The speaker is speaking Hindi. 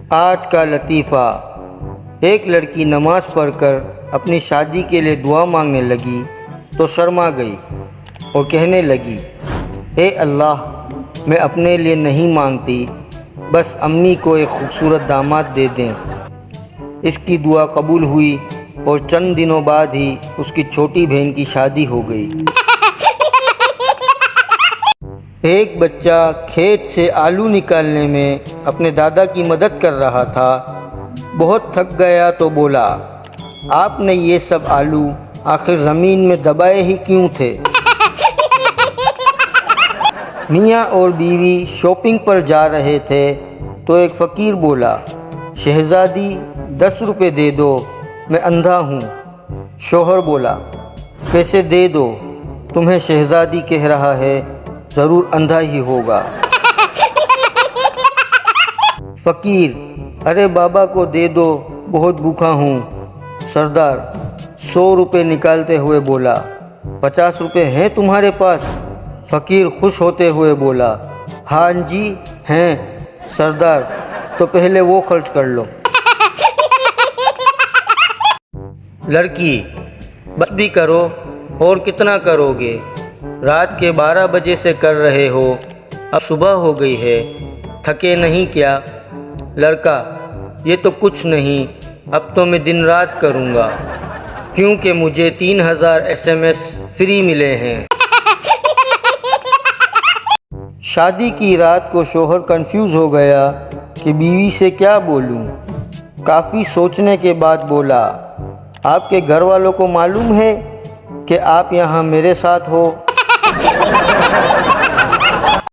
आज का लतीफ़ा। एक लड़की नमाज़ पढ़कर अपनी शादी के लिए दुआ मांगने लगी तो शर्मा गई और कहने लगी, ए अल्लाह, मैं अपने लिए नहीं मांगती, बस अम्मी को एक खूबसूरत दामाद दे दें। इसकी दुआ कबूल हुई और चंद दिनों बाद ही उसकी छोटी बहन की शादी हो गई। एक बच्चा खेत से आलू निकालने में अपने दादा की मदद कर रहा था। बहुत थक गया तो बोला, आपने ये सब आलू आखिर ज़मीन में दबाए ही क्यों थे? मियाँ और बीवी शॉपिंग पर जा रहे थे तो एक फ़कीर बोला, शहज़ादी 10 रुपये दे दो, मैं अंधा हूँ। शोहर बोला, पैसे दे दो, तुम्हें शहज़ादी कह रहा है, ज़रूर अंधा ही होगा। फ़कीर, अरे बाबा को दे दो, बहुत भूखा हूँ। सरदार 100 रुपये निकालते हुए बोला, 50 रुपये हैं तुम्हारे पास? फ़कीर खुश होते हुए बोला, हाँ जी हैं। सरदार, तो पहले वो खर्च कर लो। लड़की, बस भी करो, और कितना करोगे? रात के 12 बजे से कर रहे हो, अब सुबह हो गई है, थके नहीं क्या? लड़का, ये तो कुछ नहीं, अब तो मैं दिन रात करूँगा, क्योंकि मुझे 3000 SMS फ्री मिले हैं। शादी की रात को शोहर कंफ्यूज हो गया कि बीवी से क्या बोलूं। काफ़ी सोचने के बाद बोला, आपके घर वालों को मालूम है कि आप यहाँ मेरे साथ हो?